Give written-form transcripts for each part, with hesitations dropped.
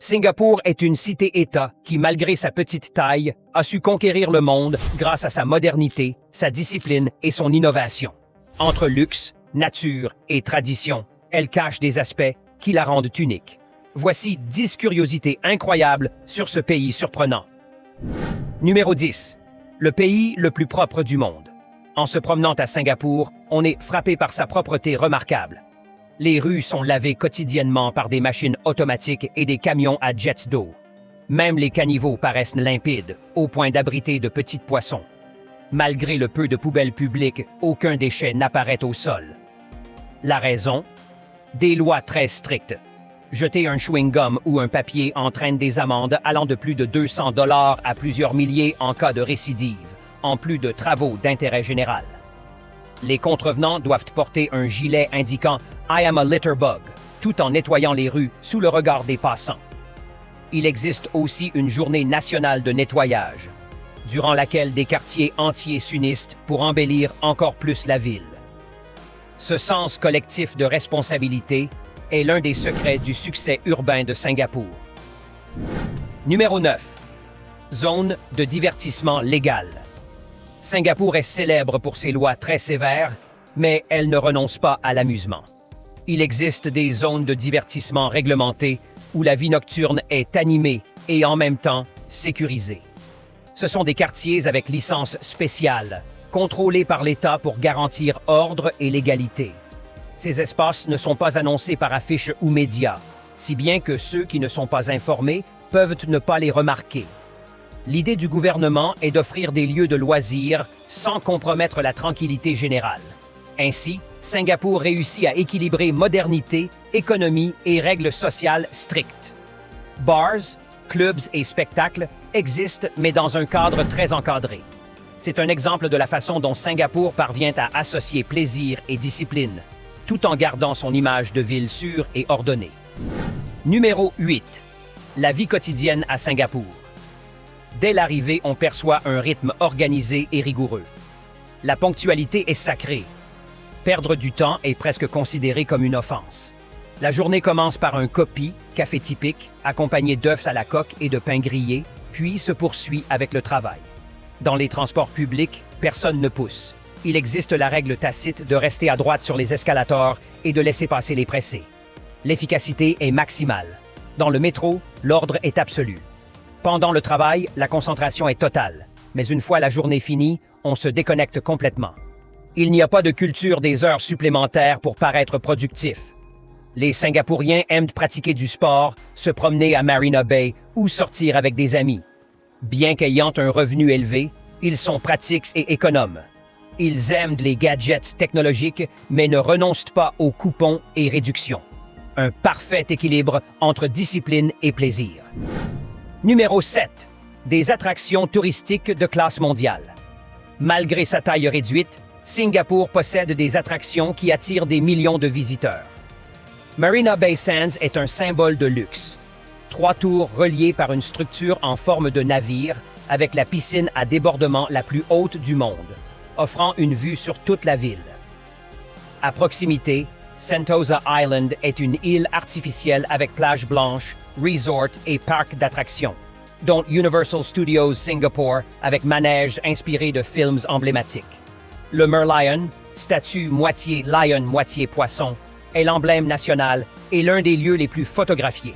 Singapour est une cité-État qui, malgré sa petite taille, a su conquérir le monde grâce à sa modernité, sa discipline et son innovation. Entre luxe, nature et tradition, elle cache des aspects qui la rendent unique. Voici 10 curiosités incroyables sur ce pays surprenant. Numéro 10. Le pays le plus propre du monde. En se promenant à Singapour, on est frappé par sa propreté remarquable. Les rues sont lavées quotidiennement par des machines automatiques et des camions à jets d'eau. Même les caniveaux paraissent limpides, au point d'abriter de petits poissons. Malgré le peu de poubelles publiques, aucun déchet n'apparaît au sol. La raison? Des lois très strictes. Jeter un chewing-gum ou un papier entraîne des amendes allant de plus de 200 $ à plusieurs milliers en cas de récidive, en plus de travaux d'intérêt général. Les contrevenants doivent porter un gilet indiquant « I am a litterbug », tout en nettoyant les rues sous le regard des passants. Il existe aussi une journée nationale de nettoyage, durant laquelle des quartiers entiers s'unissent pour embellir encore plus la ville. Ce sens collectif de responsabilité est l'un des secrets du succès urbain de Singapour. Numéro 9. Zone de divertissement légal. Singapour est célèbre pour ses lois très sévères, mais elle ne renonce pas à l'amusement. Il existe des zones de divertissement réglementées où la vie nocturne est animée et en même temps sécurisée. Ce sont des quartiers avec licence spéciale, contrôlés par l'État pour garantir ordre et légalité. Ces espaces ne sont pas annoncés par affiches ou médias, si bien que ceux qui ne sont pas informés peuvent ne pas les remarquer. L'idée du gouvernement est d'offrir des lieux de loisirs sans compromettre la tranquillité générale. Ainsi, Singapour réussit à équilibrer modernité, économie et règles sociales strictes. Bars, clubs et spectacles existent, mais dans un cadre très encadré. C'est un exemple de la façon dont Singapour parvient à associer plaisir et discipline, tout en gardant son image de ville sûre et ordonnée. Numéro 8. La vie quotidienne à Singapour. Dès l'arrivée, on perçoit un rythme organisé et rigoureux. La ponctualité est sacrée. Perdre du temps est presque considéré comme une offense. La journée commence par un kopi, café typique, accompagné d'œufs à la coque et de pain grillé, puis se poursuit avec le travail. Dans les transports publics, personne ne pousse. Il existe la règle tacite de rester à droite sur les escalators et de laisser passer les pressés. L'efficacité est maximale. Dans le métro, l'ordre est absolu. Pendant le travail, la concentration est totale. Mais une fois la journée finie, on se déconnecte complètement. Il n'y a pas de culture des heures supplémentaires pour paraître productif. Les Singapouriens aiment pratiquer du sport, se promener à Marina Bay ou sortir avec des amis. Bien qu'ayant un revenu élevé, ils sont pratiques et économes. Ils aiment les gadgets technologiques, mais ne renoncent pas aux coupons et réductions. Un parfait équilibre entre discipline et plaisir. Numéro 7. Des attractions touristiques de classe mondiale. Malgré sa taille réduite, Singapour possède des attractions qui attirent des millions de visiteurs. Marina Bay Sands est un symbole de luxe. 3 tours reliées par une structure en forme de navire avec la piscine à débordement la plus haute du monde, offrant une vue sur toute la ville. À proximité, Sentosa Island est une île artificielle avec plage blanche, resort et parc d'attractions, dont Universal Studios Singapore avec manège inspiré de films emblématiques. Le Merlion, statue moitié lion, moitié poisson, est l'emblème national et l'un des lieux les plus photographiés.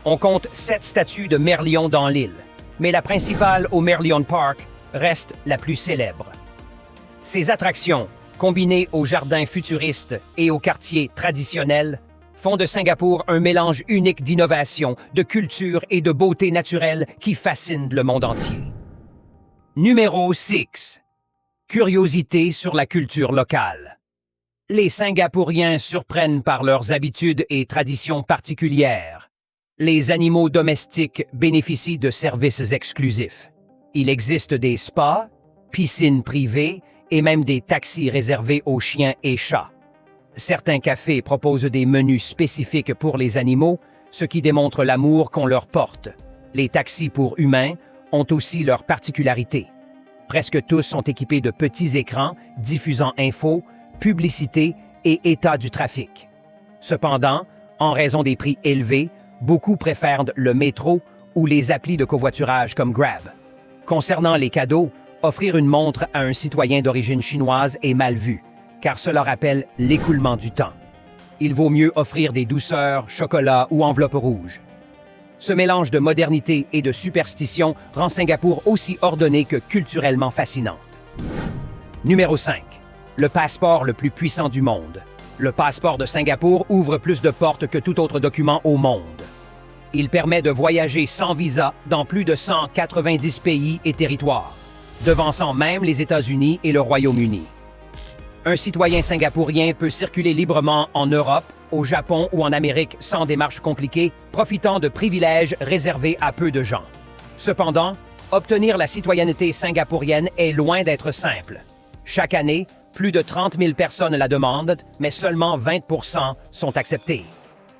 On compte 7 statues de Merlion dans l'île, mais la principale au Merlion Park reste la plus célèbre. Ces attractions, combinées aux jardins futuristes et aux quartiers traditionnels, font de Singapour un mélange unique d'innovation, de culture et de beauté naturelle qui fascine le monde entier. Numéro 6. Curiosité sur la culture locale. Les Singapouriens surprennent par leurs habitudes et traditions particulières. Les animaux domestiques bénéficient de services exclusifs. Il existe des spas, piscines privées et même des taxis réservés aux chiens et chats. Certains cafés proposent des menus spécifiques pour les animaux, ce qui démontre l'amour qu'on leur porte. Les taxis pour humains ont aussi leurs particularités. Presque tous sont équipés de petits écrans diffusant infos, publicités et état du trafic. Cependant, en raison des prix élevés, beaucoup préfèrent le métro ou les applis de covoiturage comme Grab. Concernant les cadeaux, offrir une montre à un citoyen d'origine chinoise est mal vu, car cela rappelle l'écoulement du temps. Il vaut mieux offrir des douceurs, chocolat ou enveloppes rouges. Ce mélange de modernité et de superstition rend Singapour aussi ordonnée que culturellement fascinante. Numéro 5. Le passeport le plus puissant du monde. Le passeport de Singapour ouvre plus de portes que tout autre document au monde. Il permet de voyager sans visa dans plus de 190 pays et territoires, devançant même les États-Unis et le Royaume-Uni. Un citoyen singapourien peut circuler librement en Europe, au Japon ou en Amérique sans démarches compliquées, profitant de privilèges réservés à peu de gens. Cependant, obtenir la citoyenneté singapourienne est loin d'être simple. Chaque année, plus de 30 000 personnes la demandent, mais seulement 20% sont acceptés.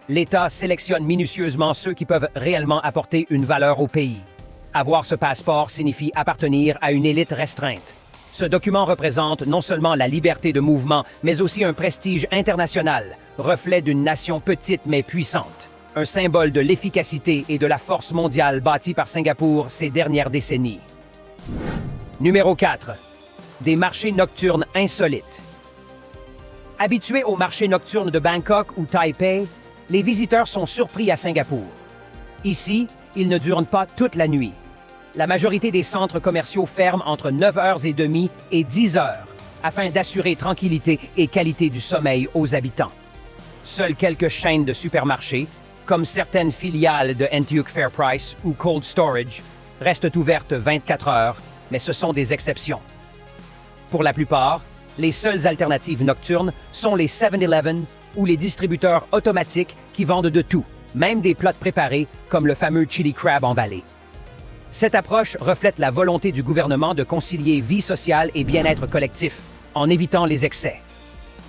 L'État sélectionne minutieusement ceux qui peuvent réellement apporter une valeur au pays. Avoir ce passeport signifie appartenir à une élite restreinte. Ce document représente non seulement la liberté de mouvement, mais aussi un prestige international, reflet d'une nation petite mais puissante. Un symbole de l'efficacité et de la force mondiale bâtie par Singapour ces dernières décennies. Numéro 4. Des marchés nocturnes insolites. Habitués aux marchés nocturnes de Bangkok ou Taipei, les visiteurs sont surpris à Singapour. Ici, ils ne durent pas toute la nuit. La majorité des centres commerciaux ferment entre 9h30 et 10h afin d'assurer tranquillité et qualité du sommeil aux habitants. Seules quelques chaînes de supermarchés, comme certaines filiales de NTUC FairPrice ou Cold Storage, restent ouvertes 24 heures, mais ce sont des exceptions. Pour la plupart, les seules alternatives nocturnes sont les 7-Eleven ou les distributeurs automatiques qui vendent de tout, même des plats préparés comme le fameux chili crab emballé. Cette approche reflète la volonté du gouvernement de concilier vie sociale et bien-être collectif, en évitant les excès.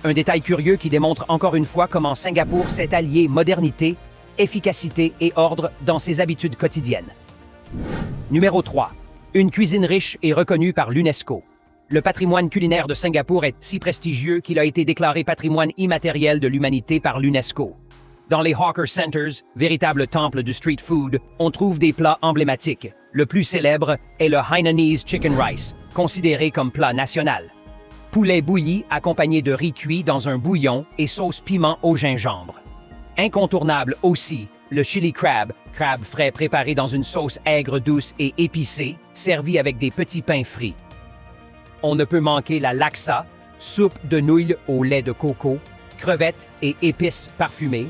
Un détail curieux qui démontre encore une fois comment Singapour s'est allié modernité, efficacité et ordre dans ses habitudes quotidiennes. Numéro 3. Une cuisine riche et reconnue par l'UNESCO. Le patrimoine culinaire de Singapour est si prestigieux qu'il a été déclaré patrimoine immatériel de l'humanité par l'UNESCO. Dans les Hawker Centers, véritables temples du street food, on trouve des plats emblématiques. Le plus célèbre est le Hainanese Chicken Rice, considéré comme plat national. Poulet bouilli accompagné de riz cuit dans un bouillon et sauce piment au gingembre. Incontournable aussi, le chili crab, crabe frais préparé dans une sauce aigre douce et épicée, servi avec des petits pains frits. On ne peut manquer la laksa, soupe de nouilles au lait de coco, crevettes et épices parfumées,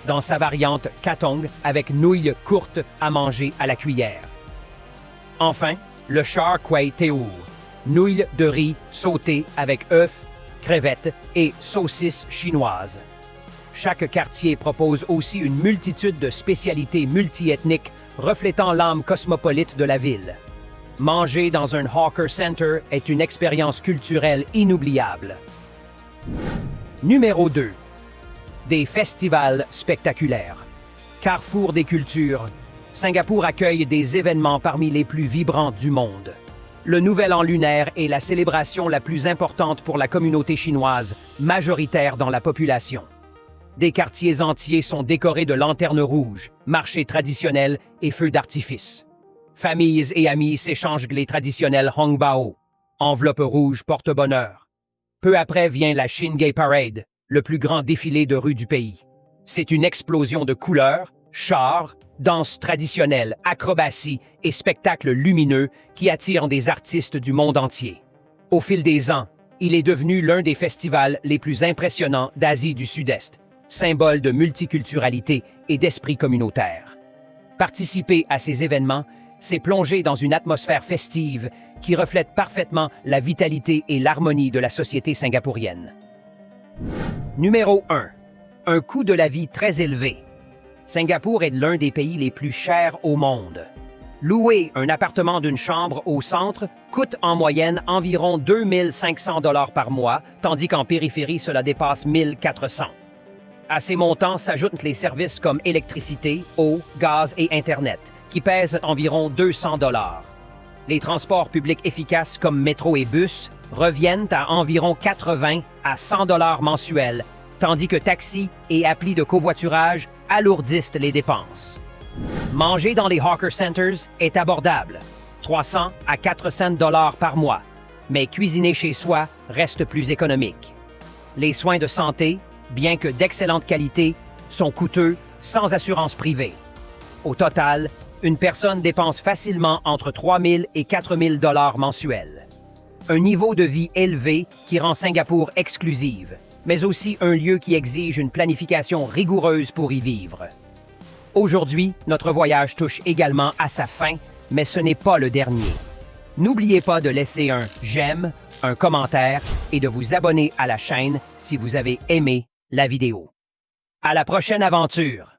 dans sa variante katong avec nouilles courtes à manger à la cuillère. Enfin, le char kway teow, nouilles de riz sautées avec œufs, crevettes et saucisses chinoises. Chaque quartier propose aussi une multitude de spécialités multiethniques reflétant l'âme cosmopolite de la ville. Manger dans un Hawker Center est une expérience culturelle inoubliable. Numéro 2. Des festivals spectaculaires. Carrefour des cultures, Singapour accueille des événements parmi les plus vibrants du monde. Le Nouvel An lunaire est la célébration la plus importante pour la communauté chinoise, majoritaire dans la population. Des quartiers entiers sont décorés de lanternes rouges, marchés traditionnels et feux d'artifice. Familles et amis s'échangent les traditionnels hongbao, enveloppes rouges porte-bonheur. Peu après vient la Shin-Gay Parade, le plus grand défilé de rue du pays. C'est une explosion de couleurs, chars, danses traditionnelles, acrobaties et spectacles lumineux qui attirent des artistes du monde entier. Au fil des ans, il est devenu l'un des festivals les plus impressionnants d'Asie du Sud-Est, symbole de multiculturalité et d'esprit communautaire. Participer à ces événements, c'est plonger dans une atmosphère festive qui reflète parfaitement la vitalité et l'harmonie de la société singapourienne. Numéro 1. Un coût de la vie très élevé. Singapour est l'un des pays les plus chers au monde. Louer un appartement d'une chambre au centre coûte en moyenne environ 2 500 $ par mois, tandis qu'en périphérie, cela dépasse 1 400. À ces montants s'ajoutent les services comme électricité, eau, gaz et Internet, qui pèsent environ 200 $. Les transports publics efficaces comme métro et bus reviennent à environ 80 à 100 $ mensuels, tandis que taxis et applis de covoiturage alourdissent les dépenses. Manger dans les Hawker Centers est abordable, 300 à 400 $ par mois, mais cuisiner chez soi reste plus économique. Les soins de santé, bien que d'excellente qualité, sont coûteux sans assurance privée. Au total, une personne dépense facilement entre 3 000 et 4 000 $ mensuels. Un niveau de vie élevé qui rend Singapour exclusive, mais aussi un lieu qui exige une planification rigoureuse pour y vivre. Aujourd'hui, notre voyage touche également à sa fin, mais ce n'est pas le dernier. N'oubliez pas de laisser un j'aime, un commentaire et de vous abonner à la chaîne si vous avez aimé la vidéo. À la prochaine aventure!